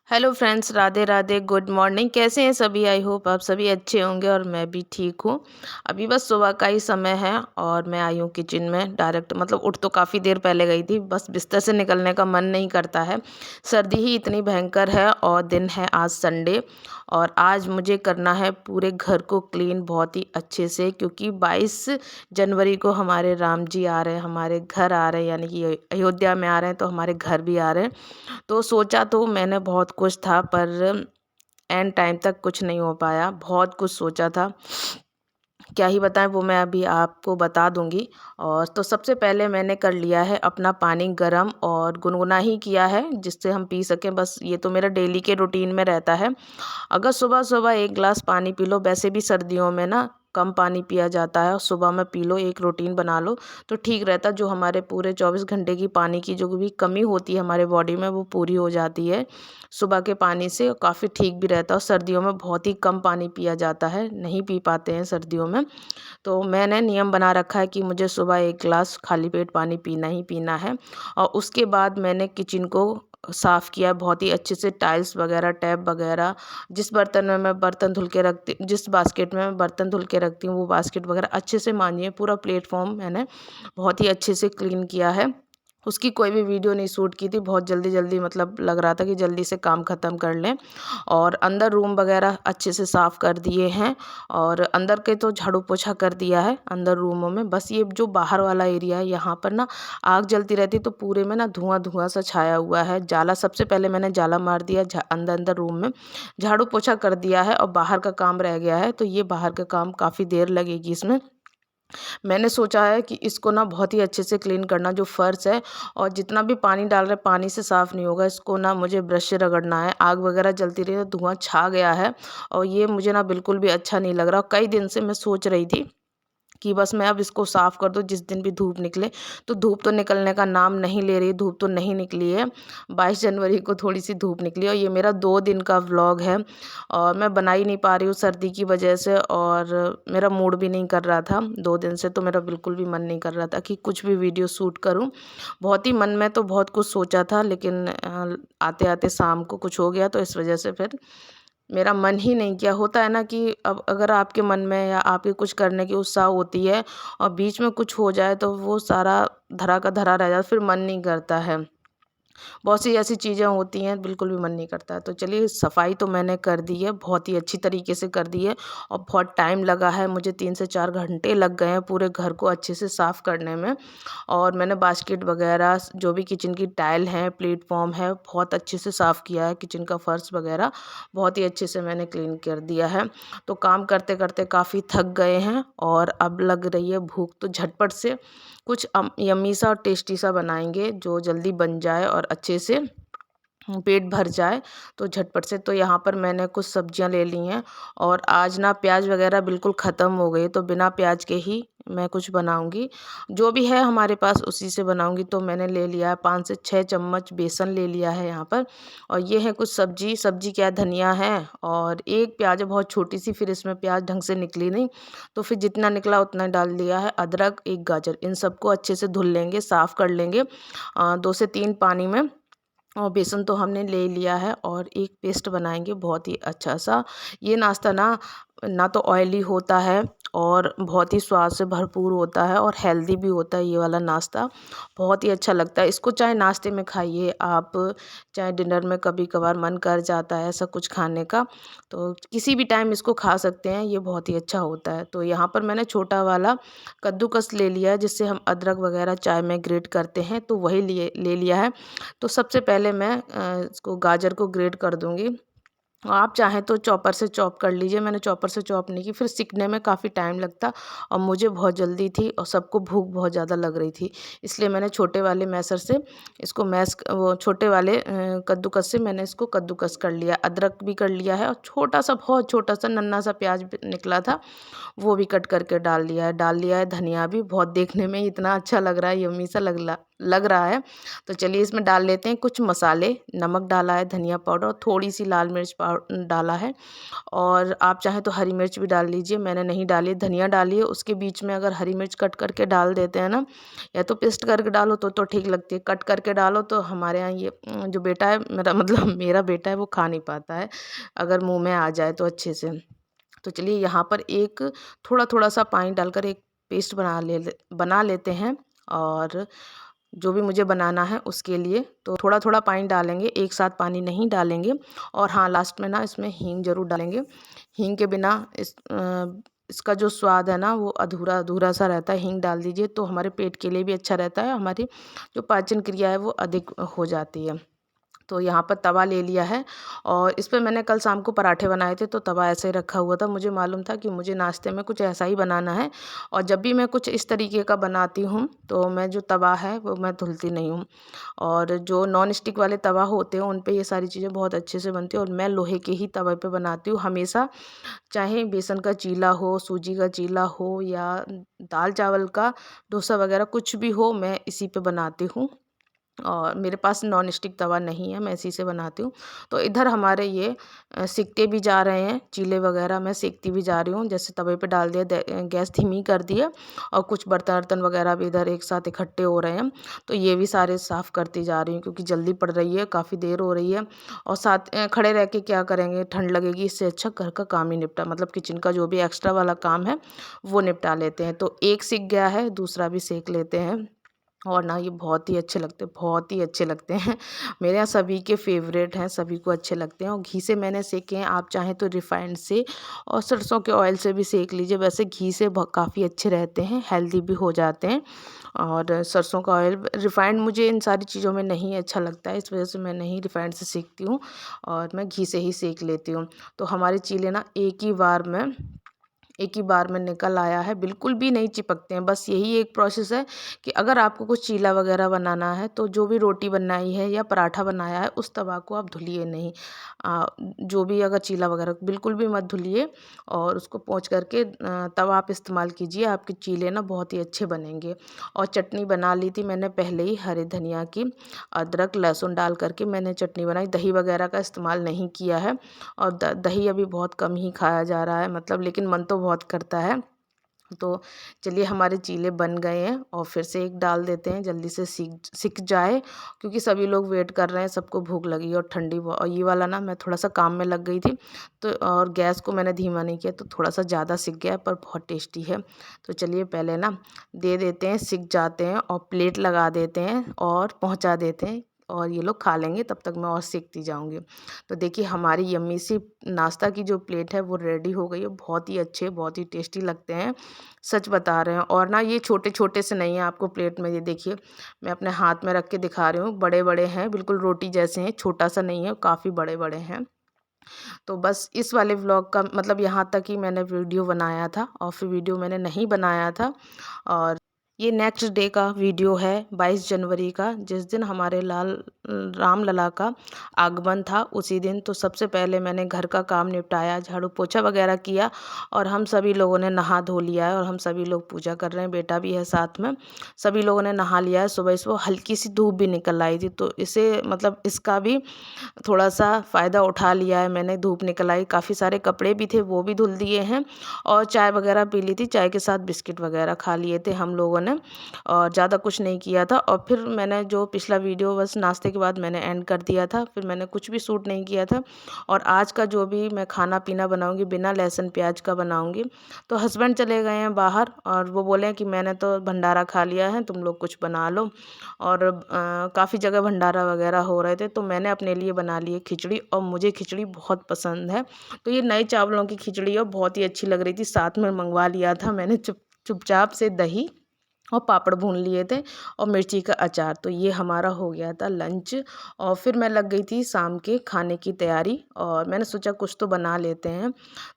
Hello friends, Radhe Radhe, good morning. कैसे हैं सभी? आई होप आप सभी अच्छे होंगे और मैं भी ठीक हूँ। अभी बस सुबह का ही समय है और मैं आई हूँ किचन में डायरेक्ट। मतलब उठ तो काफ़ी देर पहले गई थी, बस बिस्तर से निकलने का मन नहीं करता है। सर्दी ही इतनी भयंकर है और दिन है आज संडे। और आज मुझे करना है पूरे घर को क्लीन बहुत ही अच्छे से, क्योंकि 22 जनवरी को हमारे राम जी आ रहे हैं, हमारे घर आ रहे हैं, यानी कि अयोध्या में आ रहे हैं, तो हमारे घर भी आ रहे हैं। तो सोचा तो मैंने बहुत कुछ था, पर एंड टाइम तक कुछ नहीं हो पाया। बहुत कुछ सोचा था, क्या ही बताएं, वो मैं अभी आपको बता दूंगी। और तो सबसे पहले मैंने कर लिया है अपना पानी गरम, और गुनगुना ही किया है जिससे हम पी सकें। बस ये तो मेरा डेली के रूटीन में रहता है। अगर सुबह सुबह एक गिलास पानी पी लो, वैसे भी सर्दियों में ना कम पानी पिया जाता है, और सुबह में पी लो, एक रूटीन बना लो तो ठीक रहता है। जो हमारे पूरे 24 घंटे की पानी की जो भी कमी होती है हमारे बॉडी में, वो पूरी हो जाती है सुबह के पानी से। काफ़ी ठीक भी रहता है। और सर्दियों में बहुत ही कम पानी पिया जाता है, नहीं पी पाते हैं सर्दियों में। तो मैंने नियम बना रखा है कि मुझे सुबह एक गिलास खाली पेट पानी पीना ही पीना है। और उसके बाद मैंने किचन को साफ़ किया बहुत ही अच्छे से, टाइल्स वगैरह, टैप वगैरह। जिस बर्तन में मैं बर्तन धुल के रखती, जिस बास्केट में मैं बर्तन धुल के रखती हूँ, वो बास्केट वगैरह अच्छे से मांजिए। पूरा प्लेटफॉर्म मैंने बहुत ही अच्छे से क्लीन किया है। उसकी कोई भी वीडियो नहीं शूट की थी, बहुत जल्दी जल्दी, मतलब लग रहा था कि जल्दी से काम ख़त्म कर लें। और अंदर रूम वगैरह अच्छे से साफ़ कर दिए हैं, और अंदर के तो झाड़ू पोछा कर दिया है अंदर रूमों में। बस ये जो बाहर वाला एरिया है, यहाँ पर ना आग जलती रहती, तो पूरे में ना धुआं धुआं सा छाया हुआ है। जाला सबसे पहले मैंने जाला मार दिया, अंदर अंदर रूम में झाड़ू पोछा कर दिया है, और बाहर का काम रह गया है। तो ये बाहर का काम काफ़ी देर लगेगी इसमें। मैंने सोचा है कि इसको ना बहुत ही अच्छे से क्लीन करना, जो फर्श है और जितना भी पानी डाल रहे पानी से साफ़ नहीं होगा। इसको ना मुझे ब्रश से रगड़ना है। आग वगैरह जलती रही तो धुआं छा गया है, और ये मुझे ना बिल्कुल भी अच्छा नहीं लग रहा। कई दिन से मैं सोच रही थी कि बस मैं अब इसको साफ़ कर दूँ जिस दिन भी धूप निकले। तो धूप तो निकलने का नाम नहीं ले रही, धूप तो नहीं निकली है। 22 जनवरी को थोड़ी सी धूप निकली, और ये मेरा 2 दिन का व्लॉग है, और मैं बना ही नहीं पा रही हूँ सर्दी की वजह से। और मेरा मूड भी नहीं कर रहा था 2 दिन से, तो मेरा बिल्कुल भी मन नहीं कर रहा था कि कुछ भी वीडियो शूट करूँ। बहुत ही मन में तो बहुत कुछ सोचा था, लेकिन आते आते शाम को कुछ हो गया, तो इस वजह से फिर मेरा मन ही नहीं किया। होता है ना कि अब अगर आपके मन में या आपके कुछ करने की उत्साह होती है, और बीच में कुछ हो जाए, तो वो सारा धरा का धरा रह जाता, फिर मन नहीं करता है। बहुत सी ऐसी चीज़ें होती हैं, बिल्कुल भी मन नहीं करता है। तो चलिए, सफाई तो मैंने कर दी है, बहुत ही अच्छी तरीके से कर दी है। और बहुत टाइम लगा है मुझे, 3 से 4 घंटे लग गए हैं पूरे घर को अच्छे से साफ़ करने में। और मैंने बास्केट वगैरह, जो भी किचन की टाइल है, प्लेटफॉर्म है, बहुत अच्छे से साफ़ किया है। किचन का फर्श वगैरह बहुत ही अच्छे से मैंने क्लीन कर दिया है। तो काम करते करते काफ़ी थक गए हैं, और अब लग रही है भूख, तो झटपट से कुछ यम्मी सा और टेस्टी सा बनाएंगे, जो जल्दी बन जाए और अच्छे से पेट भर जाए। तो झटपट से, तो यहाँ पर मैंने कुछ सब्जियां ले ली हैं। और आज ना प्याज वगैरह बिल्कुल ख़त्म हो गई, तो बिना प्याज के ही मैं कुछ बनाऊंगी। जो भी है हमारे पास उसी से बनाऊंगी। तो मैंने ले लिया है 5 से 6 चम्मच बेसन ले लिया है यहाँ पर। और ये है कुछ सब्जी, सब्जी क्या, धनिया है, और एक प्याज है बहुत छोटी सी, फिर इसमें प्याज ढंग से निकली नहीं, तो फिर जितना निकला उतना डाल दिया है। अदरक, एक गाजर, इन सबको अच्छे से धुल लेंगे, साफ़ कर लेंगे 2 से 3 पानी में। और बेसन तो हमने ले लिया है, और एक पेस्ट बनाएंगे बहुत ही अच्छा सा। ये नाश्ता ना ना तो ऑयली होता है, और बहुत ही स्वाद से भरपूर होता है, और हेल्दी भी होता है। ये वाला नाश्ता बहुत ही अच्छा लगता है। इसको चाहे नाश्ते में खाइए आप, चाहे डिनर में, कभी कभार मन कर जाता है ऐसा कुछ खाने का, तो किसी भी टाइम इसको खा सकते हैं। ये बहुत ही अच्छा होता है। तो यहाँ पर मैंने छोटा वाला कद्दूकस ले लिया है, जिससे हम अदरक वगैरह चाय में ग्रेट करते हैं, तो वही ले लिया है। तो सबसे पहले मैं इसको, गाजर को ग्रेट कर दूंगी। आप चाहें तो चॉपर से चॉप कर लीजिए, मैंने चॉपर से चॉप नहीं की, फिर सीखने में काफ़ी टाइम लगता, और मुझे बहुत जल्दी थी, और सबको भूख बहुत ज़्यादा लग रही थी। इसलिए मैंने छोटे वाले मैसर से इसको वो छोटे वाले कद्दूकस से मैंने इसको कद्दूकस कर लिया। अदरक भी कर लिया है, और छोटा सा, बहुत छोटा सा नन्ना सा प्याज भी निकला था, वो भी कट करके डाल लिया है। धनिया भी बहुत, देखने में ही इतना अच्छा लग रहा है, यम्मी सा लग रहा। लग रहा है। तो चलिए इसमें डाल लेते हैं कुछ मसाले। नमक डाला है, धनिया पाउडर और थोड़ी सी लाल मिर्च डाला है, और आप चाहें तो हरी मिर्च भी डाल लीजिए, मैंने नहीं डाली। धनिया डालिए, उसके बीच में अगर हरी मिर्च कट करके डाल देते हैं ना, या तो पेस्ट करके डालो तो ठीक लगती है, कट करके डालो तो हमारे यहाँ ये जो बेटा है मेरा मतलब मेरा बेटा है वो खा नहीं पाता है अगर मुंह में आ जाए तो अच्छे से। तो चलिए यहाँ पर एक थोड़ा थोड़ा सा पानी डालकर एक पेस्ट बना लेते हैं। और जो भी मुझे बनाना है उसके लिए तो थोड़ा थोड़ा पानी डालेंगे, एक साथ पानी नहीं डालेंगे। और हाँ, लास्ट में ना इसमें हींग ज़रूर डालेंगे। हींग के बिना इसका जो स्वाद है ना वो अधूरा अधूरा सा रहता है। हींग डाल दीजिए तो हमारे पेट के लिए भी अच्छा रहता है, हमारी जो पाचन क्रिया है वो अधिक हो जाती है। तो यहाँ पर तवा ले लिया है, और इस पे मैंने कल शाम को पराठे बनाए थे तो तवा ऐसे ही रखा हुआ था। मुझे मालूम था कि मुझे नाश्ते में कुछ ऐसा ही बनाना है, और जब भी मैं कुछ इस तरीके का बनाती हूँ तो मैं जो तवा है वो मैं धुलती नहीं हूँ। और जो नॉन स्टिक वाले तवा होते हैं उन पे ये सारी चीज़ें बहुत अच्छे से बनती हैं, और मैं लोहे के ही तवे पे बनाती हूँ हमेशा। चाहे बेसन का चीला हो, सूजी का चीला हो, या दाल चावल का डोसा वगैरह कुछ भी हो, मैं इसी पे बनाती हूँ। और मेरे पास नॉन स्टिक तवा नहीं है, मैं इसी से बनाती हूँ। तो इधर हमारे ये सिकते भी जा रहे हैं, चीले वगैरह मैं सेकती भी जा रही हूँ। जैसे तवे पे डाल दिया, गैस धीमी कर दिया, और कुछ बर्तन वर्तन वगैरह भी इधर एक साथ इकट्ठे हो रहे हैं। तो ये भी सारे साफ़ करती जा रही हूँ क्योंकि जल्दी पड़ रही है, काफ़ी देर हो रही है। और साथ खड़े रह के क्या करेंगे, ठंड लगेगी, इससे अच्छा घर का काम ही निपटा, मतलब किचन का जो भी एक्स्ट्रा वाला काम है वो निपटा लेते हैं। तो एक सिक गया है, दूसरा भी सेक लेते हैं। और ना ये बहुत ही अच्छे लगते हैं, बहुत ही अच्छे लगते हैं। मेरे यहाँ सभी के फ़ेवरेट हैं, सभी को अच्छे लगते हैं। और घी से मैंने सेके हैं, आप चाहें तो रिफ़ाइंड से और सरसों के ऑयल से भी सेक लीजिए। वैसे घी से काफ़ी अच्छे रहते हैं, हेल्दी भी हो जाते हैं। और सरसों का ऑयल, रिफ़ाइंड मुझे इन सारी चीज़ों में नहीं अच्छा लगता है, इस वजह से मैं नहीं रिफ़ाइंड से सेकती हूँ, और मैं घी से ही सेक लेती हूँ। तो हमारे चीले ना एक ही बार में निकल आया है, बिल्कुल भी नहीं चिपकते हैं। बस यही एक प्रोसेस है कि अगर आपको कुछ चीला वगैरह बनाना है तो जो भी रोटी बनाई है या पराठा बनाया है उस तवा को आप धुलिए नहीं। जो भी अगर चीला वगैरह बिल्कुल भी मत धुलिए, और उसको पोंछ करके तवा आप इस्तेमाल कीजिए, आपके चीले ना बहुत ही अच्छे बनेंगे। और चटनी बना ली थी मैंने पहले ही, हरे धनिया की, अदरक लहसुन डाल करके मैंने चटनी बनाई, दही वगैरह का इस्तेमाल नहीं किया है। और दही अभी बहुत कम ही खाया जा रहा है, मतलब, लेकिन मन तो बहुत करता है। तो चलिए हमारे चीले बन गए हैं, और फिर से एक डाल देते हैं, जल्दी से सिक जाए, क्योंकि सभी लोग वेट कर रहे हैं, सबको भूख लगी है और ठंडी और ये वाला ना मैं थोड़ा सा काम में लग गई थी, तो और गैस को मैंने धीमा नहीं किया तो थोड़ा सा ज़्यादा सिक गया है, पर बहुत टेस्टी है। तो चलिए पहले ना दे देते हैं, सिक जाते हैं, और प्लेट लगा देते हैं और पहुँचा देते हैं, और ये लोग खा लेंगे, तब तक मैं और सेकती जाऊँगी। तो देखिए हमारी यम्मी सी नाश्ता की जो प्लेट है वो रेडी हो गई है। बहुत ही अच्छे, बहुत ही टेस्टी लगते हैं, सच बता रहे हैं। और ना ये छोटे छोटे से नहीं है आपको प्लेट में, ये देखिए मैं अपने हाथ में रख के दिखा रही हूँ, बड़े बड़े हैं, बिल्कुल रोटी जैसे हैं, छोटा सा नहीं है, काफ़ी बड़े बड़े हैं। तो बस इस वाले व्लॉग का मतलब यहाँ तक ही मैंने वीडियो बनाया था, और फिर वीडियो मैंने नहीं बनाया था। और ये नेक्स्ट डे का वीडियो है, 22 जनवरी का, जिस दिन हमारे लाल राम लला का आगमन था उसी दिन। तो सबसे पहले मैंने घर का काम निपटाया, झाड़ू पोछा वगैरह किया, और हम सभी लोगों ने नहा धो लिया है, और हम सभी लोग पूजा कर रहे हैं, बेटा भी है साथ में। सभी लोगों ने नहा लिया है। सुबह सुबह हल्की सी धूप भी निकल आई थी, तो इसे मतलब इसका भी थोड़ा सा फ़ायदा उठा लिया है मैंने। धूप निकल आई, काफ़ी सारे कपड़े भी थे वो भी धुल दिए हैं, और चाय वगैरह पी ली थी, चाय के साथ बिस्किट वगैरह खा लिए थे हम लोगों ने, और ज़्यादा कुछ नहीं किया था। और फिर मैंने जो पिछला वीडियो बस नाश्ते के बाद मैंने एंड कर दिया था, फिर मैंने कुछ भी शूट नहीं किया था। और आज का जो भी मैं खाना पीना बनाऊंगी बिना लहसुन प्याज का बनाऊंगी। तो हस्बैंड चले गए हैं बाहर, और वो बोले कि मैंने तो भंडारा खा लिया है, तुम लोग कुछ बना लो। और काफ़ी जगह भंडारा वगैरह हो रहे थे, तो मैंने अपने लिए बना लिए खिचड़ी, और मुझे खिचड़ी बहुत पसंद है। तो ये नए चावलों की खिचड़ी है, बहुत ही अच्छी लग रही थी, साथ में मंगवा लिया था मैंने चुपचाप से दही और पापड़ भून लिए थे, और मिर्ची का अचार। तो ये हमारा हो गया था लंच, और फिर मैं लग गई थी शाम के खाने की तैयारी, और मैंने सोचा कुछ तो बना लेते हैं।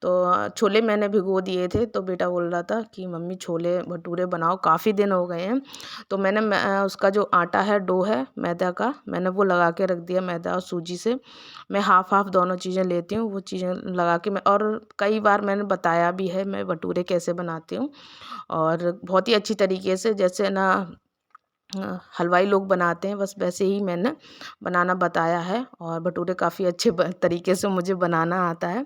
तो छोले मैंने भिगो दिए थे, तो बेटा बोल रहा था कि मम्मी छोले भटूरे बनाओ, काफ़ी दिन हो गए हैं। तो मैंने उसका जो आटा है, डो है मैदा का, मैंने वो लगा के रख दिया, मैदा और सूजी से। मैं हाफ़ हाफ़ दोनों चीज़ें लेती हूँ, वो चीज़ें लगा के मैं, और कई बार मैंने बताया भी है मैं भटूरे कैसे बनाती हूँ, और बहुत ही अच्छी तरीके से, जैसे ना हलवाई लोग बनाते हैं, बस वैसे ही मैंने बनाना बताया है। और भटूरे काफ़ी अच्छे तरीके से मुझे बनाना आता है।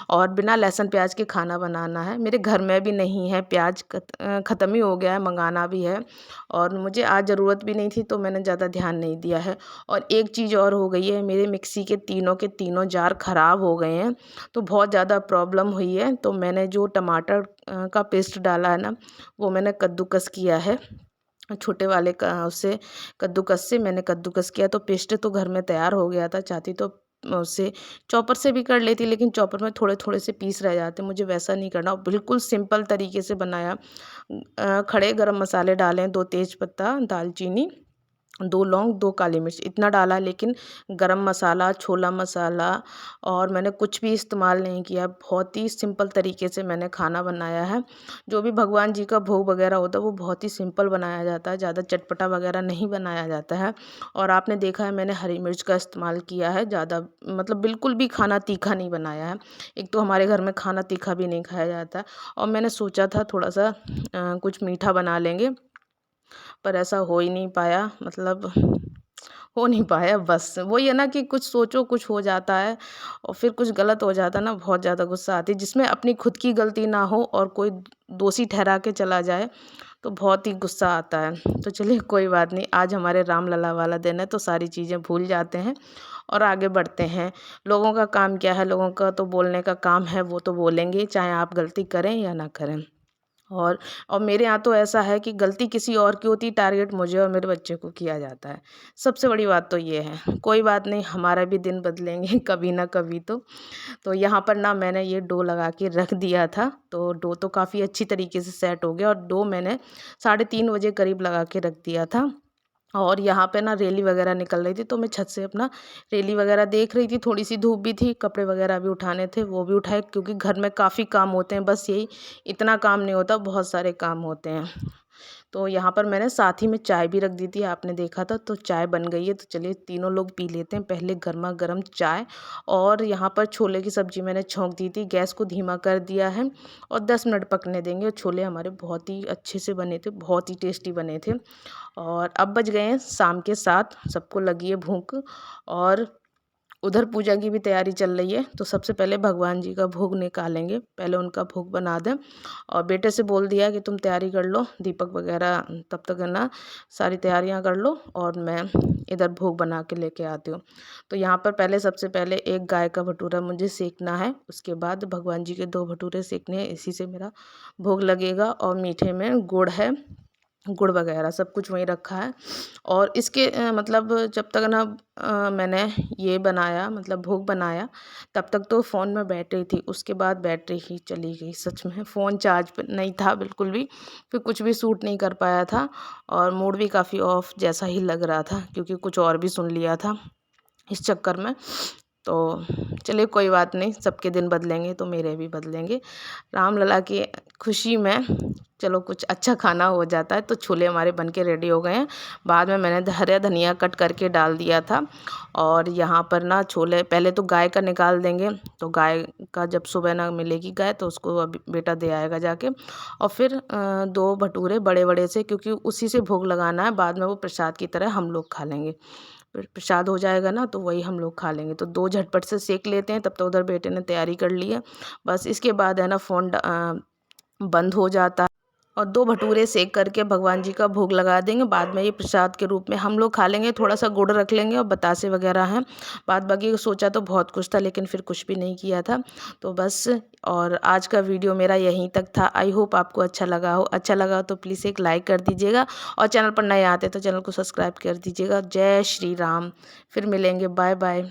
और बिना लहसुन प्याज के खाना बनाना है। मेरे घर में भी नहीं है प्याज, ख़त्म ही हो गया है, मंगाना भी है। और मुझे आज ज़रूरत भी नहीं थी तो मैंने ज़्यादा ध्यान नहीं दिया है। और एक चीज़ और हो गई है, मेरे मिक्सी के तीनों जार ख़राब हो गए हैं, तो बहुत ज़्यादा प्रॉब्लम हुई है। तो मैंने जो टमाटर का पेस्ट डाला है ना, वो मैंने कद्दूकस किया है, छोटे वाले का उससे कद्दूकस से मैंने कद्दूकस किया, तो पेस्ट तो घर में तैयार हो गया था। चाहती तो मैं उससे चॉपर से भी कर लेती, लेकिन चॉपर में थोड़े थोड़े से पीस रह जाते, मुझे वैसा नहीं करना। बिल्कुल सिंपल तरीके से बनाया। खड़े गरम मसाले डालें, 2 तेज पत्ता, दालचीनी, 2 लौंग, 2 काली मिर्च, इतना डाला। लेकिन गरम मसाला, छोला मसाला और मैंने कुछ भी इस्तेमाल नहीं किया। बहुत ही सिंपल तरीके से मैंने खाना बनाया है। जो भी भगवान जी का भोग वगैरह होता है वो बहुत ही सिंपल बनाया जाता है, ज़्यादा चटपटा वगैरह नहीं बनाया जाता है। और आपने देखा है मैंने हरी मिर्च का इस्तेमाल किया है, ज़्यादा मतलब बिल्कुल भी खाना तीखा नहीं बनाया है। एक तो हमारे घर में खाना तीखा भी नहीं खाया जाता है। और मैंने सोचा था थोड़ा-सा कुछ मीठा बना लेंगे, पर ऐसा हो ही नहीं पाया, मतलब हो नहीं पाया। बस वही है ना कि कुछ सोचो कुछ हो जाता है और फिर कुछ गलत हो जाता है ना, बहुत ज़्यादा गुस्सा आती है। जिसमें अपनी खुद की गलती ना हो और कोई दोषी ठहरा के चला जाए तो बहुत ही गुस्सा आता है। तो चलिए कोई बात नहीं, आज हमारे रामलला वाला दिन है तो सारी चीज़ें भूल जाते हैं और आगे बढ़ते हैं। लोगों का काम क्या है, लोगों का तो बोलने का काम है, वो तो बोलेंगे चाहे आप गलती करें या ना करें। और मेरे यहाँ तो ऐसा है कि गलती किसी और की होती, टारगेट मुझे और मेरे बच्चे को किया जाता है। सबसे बड़ी बात तो ये है। कोई बात नहीं, हमारा भी दिन बदलेंगे कभी ना कभी तो। तो यहाँ पर ना मैंने ये डो लगा के रख दिया था, तो डो तो काफ़ी अच्छी तरीके से सेट हो गया। और डो मैंने 3:30 बजे करीब लगा के रख दिया था। और यहाँ पे ना रेली वगैरह निकल रही थी, तो मैं छत से अपना रेली वगैरह देख रही थी। थोड़ी-सी धूप भी थी, कपड़े वगैरह भी उठाने थे, वो भी उठाए, क्योंकि घर में काफ़ी काम होते हैं। बस यही इतना काम नहीं होता, बहुत सारे काम होते हैं। तो यहाँ पर मैंने साथ ही में चाय भी रख दी थी, आपने देखा था। तो चाय बन गई है, तो चलिए तीनों लोग पी लेते हैं पहले गरमा-गरम चाय। और यहाँ पर छोले की सब्ज़ी मैंने छौंक दी थी, गैस को धीमा कर दिया है और 10 मिनट पकने देंगे। और छोले हमारे बहुत ही अच्छे से बने थे, बहुत ही टेस्टी बने थे। और अब बज गए हैं शाम के 7, सबको लगी है भूख। और उधर पूजा की भी तैयारी चल रही है, तो सबसे पहले भगवान जी का भोग निकालेंगे, पहले उनका भोग बना दें। और बेटे से बोल दिया कि तुम तैयारी कर लो, दीपक वगैरह तब तक है ना सारी तैयारियां कर लो और मैं इधर भोग बना के लेके आती हूँ। तो यहाँ पर पहले सबसे पहले एक गाय का भटूरा मुझे सेकना है, उसके बाद भगवान जी के 2 भटूरे सेकने हैं, इसी से मेरा भोग लगेगा। और मीठे में गुड़ है, गुड़ वगैरह सब कुछ वहीं रखा है। और इसके मतलब जब तक ना मैंने ये बनाया, मतलब भोग बनाया, तब तक तो फ़ोन में बैटरी थी। उसके बाद बैटरी ही चली गई, सच में फ़ोन चार्ज पे नहीं था बिल्कुल भी। फिर कुछ भी शूट नहीं कर पाया था और मूड भी काफ़ी ऑफ जैसा ही लग रहा था, क्योंकि कुछ और भी सुन लिया था इस चक्कर में। तो चलिए कोई बात नहीं, सबके दिन बदलेंगे तो मेरे भी बदलेंगे। रामलला की खुशी में चलो कुछ अच्छा खाना हो जाता है। तो छोले हमारे बन के रेडी हो गए हैं। बाद में मैंने हरा धनिया कट करके डाल दिया था। और यहाँ पर ना छोले पहले तो गाय का निकाल देंगे। तो गाय का जब सुबह ना मिलेगी गाय, तो उसको अभी बेटा दे आएगा जाके। और फिर 2 भटूरे बड़े-बड़े से, क्योंकि उसी से भोग लगाना है, बाद में वो प्रसाद की तरह हम लोग खा लेंगे। फिर प्रसाद हो जाएगा ना, तो वही हम लोग खा लेंगे। तो 2 झटपट से सेक लेते हैं, तब तक उधर बेटे ने तैयारी कर ली है। बस इसके बाद है ना फ़ोन बंद हो जाता है। और 2 भटूरे सेक करके भगवान जी का भोग लगा देंगे। बाद में ये प्रसाद के रूप में हम लोग खा लेंगे। थोड़ा-सा गुड़ रख लेंगे और बतासे वगैरह हैं। बाद बाकी सोचा तो बहुत कुछ था, लेकिन फिर कुछ भी नहीं किया था। तो बस, और आज का वीडियो मेरा यहीं तक था। आई होप आपको अच्छा लगा हो। अच्छा लगा हो तो प्लीज़ एक लाइक कर दीजिएगा और चैनल पर नए आते हैं तो चैनल को सब्सक्राइब कर दीजिएगा। जय श्री राम। फिर मिलेंगे। Bye bye.